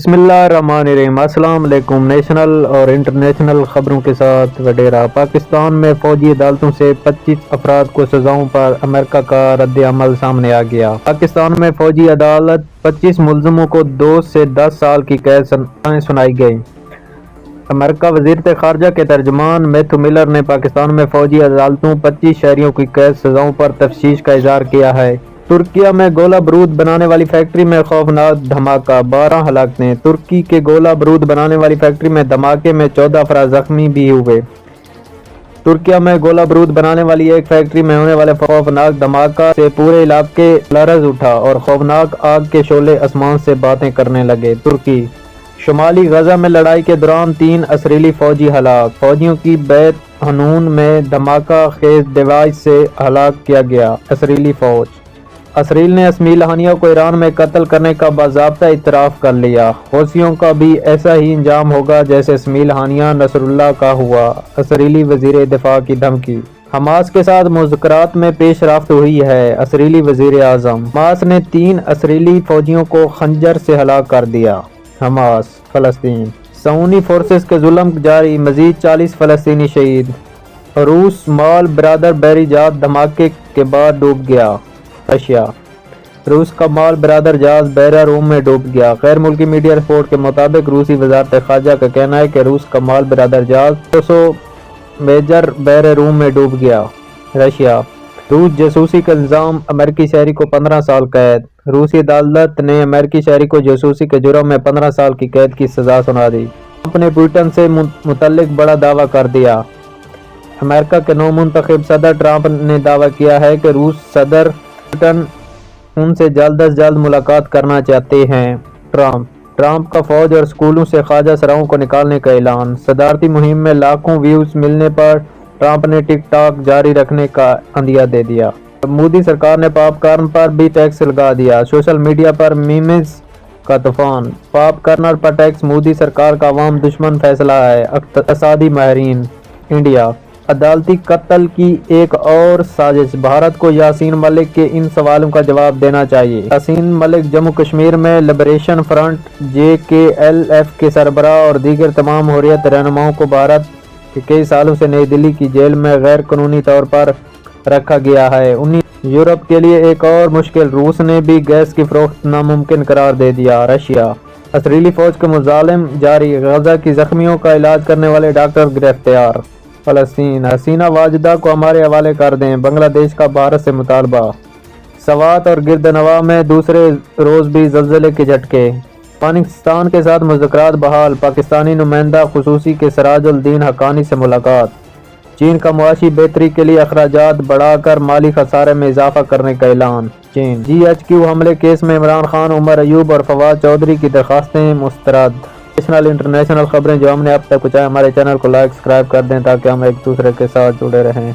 بسم اللہ الرحمن الرحیم۔ السلام علیکم۔ نیشنل اور انٹرنیشنل خبروں کے ساتھ وڈیرا۔ پاکستان میں فوجی عدالتوں سے 25 افراد کو سزاؤں پر امریکہ کا رد عمل سامنے آ گیا۔ پاکستان میں فوجی عدالت 25 ملزموں کو 2 سے 10 سال کی قید سزائیں سنائی گئیں۔ امریکہ وزارت خارجہ کے ترجمان میتھیو ملر نے پاکستان میں فوجی عدالتوں 25 شہریوں کی قید سزاؤں پر تشویش کا اظہار کیا ہے۔ ترکیہ میں گولہ بارود بنانے والی فیکٹری میں خوفناک دھماکہ، 12 ہلاکتیں۔ ترکی کے گولہ بارود بنانے والی فیکٹری میں دھماکے میں 14 افراد زخمی بھی ہوئے۔ ترکیہ میں گولہ بارود بنانے والی ایک فیکٹری میں ہونے والے خوفناک دھماکہ سے پورے علاقے لرز اٹھا اور خوفناک آگ کے شعلے آسمان سے باتیں کرنے لگے۔ ترکی شمالی غزہ میں لڑائی کے دوران 3 اسرائیلی فوجی ہلاک۔ فوجیوں کی بیت حنون میں دھماکہ خیز ڈیوائس سے ہلاک کیا گیا۔ اسرائیلی فوج۔ اسرائیل نے اسماعیل ہانیہ کو ایران میں قتل کرنے کا باضابطہ اعتراف کر لیا۔ حوثیوں کا بھی ایسا ہی انجام ہوگا جیسے اسماعیل ہانیہ نصر اللہ کا ہوا، اسرائیلی وزیر دفاع کی دھمکی۔ حماس کے ساتھ مذاکرات میں پیش رفت ہوئی ہے، اسرائیلی وزیر اعظم۔ حماس نے 3 اسرائیلی فوجیوں کو خنجر سے ہلاک کر دیا۔ حماس فلسطین۔ صہیونی فورسز کے ظلم جاری، مزید 40 فلسطینی شہید۔ روس مال برادر بحری جہاز دھماکے کے بعد ڈوب گیا۔ رشیا۔ روس کا مال برادر جہاز بحیرہ روم میں ڈوب گیا۔ غیر ملکی میڈیا رپورٹ کے مطابق روسی وزارت خارجہ کا کہنا ہے کہ روس کا مال برادر جہاز 200 میجر بحیرہ روم میں ڈوب گیا۔ رشیا۔ روس جاسوسی کا الزام، امریکی شہری کو 15 سال قید۔ روسی عدالت نے امریکی شہری کو جاسوسی کے جرم میں 15 سال کی قید کی سزا سنا دی۔ ٹرمپ نے پوٹن سے متعلق بڑا دعویٰ کر دیا۔ امریکہ کے نو منتخب صدر ٹرمپ نے دعویٰ کیا ہے کہ روس صدر پوٹن ان سے جلد از جلد ملاقات کرنا چاہتے ہیں۔ ٹرمپ کا فوج اور اسکولوں سے خواجہ سراؤں کو نکالنے کا اعلان۔ صدارتی مہم میں لاکھوں ویوز ملنے پر ٹرمپ نے ٹک ٹاک جاری رکھنے کا عندیہ دے دیا۔ مودی سرکار نے پاپ کارن پر بھی ٹیکس لگا دیا۔ سوشل میڈیا پر میمز کا طوفان۔ پاپ کارن پر ٹیکس مودی سرکار کا عوام دشمن فیصلہ ہے، اقتصادی ماہرین۔ انڈیا۔ عدالتی قتل کی ایک اور سازش، بھارت کو یاسین ملک کے ان سوالوں کا جواب دینا چاہیے۔ یاسین ملک جموں کشمیر میں لبریشن فرنٹ JKLF کے سربراہ اور دیگر تمام حریت رہنماؤں کو بھارت کے کئی سالوں سے نئی دلی کی جیل میں غیر قانونی طور پر رکھا گیا ہے۔ یورپ کے لیے ایک اور مشکل، روس نے بھی گیس کی فروخت ناممکن قرار دے دیا۔ رشیا۔ اسرائیلی فوج کے مظالم جاری، غزہ کی زخمیوں کا علاج کرنے والے ڈاکٹر گرفتار۔ فلسطین۔ حسینہ واجدہ کو ہمارے حوالے کر دیں، بنگلہ دیش کا بھارت سے مطالبہ۔ سوات اور گردنواں میں دوسرے روز بھی زلزلے کے جھٹکے۔ افغانستان کے ساتھ مذاکرات بحال، پاکستانی نمائندہ خصوصی کے سراج الدین حقانی سے ملاقات۔ چین کا معاشی بہتری کے لیے اخراجات بڑھا کر مالی خسارے میں اضافہ کرنے کا اعلان۔ چین۔ GHQ حملے کیس میں عمران خان، عمر ایوب اور فواد چودھری کی درخواستیں مسترد۔ نیشنل انٹرنیشنل خبریں جو ہم نے اب تک پہنچائی، ہمارے چینل کو لائک سبسکرائب کر دیں تاکہ ہم ایک دوسرے کے ساتھ جڑے رہیں۔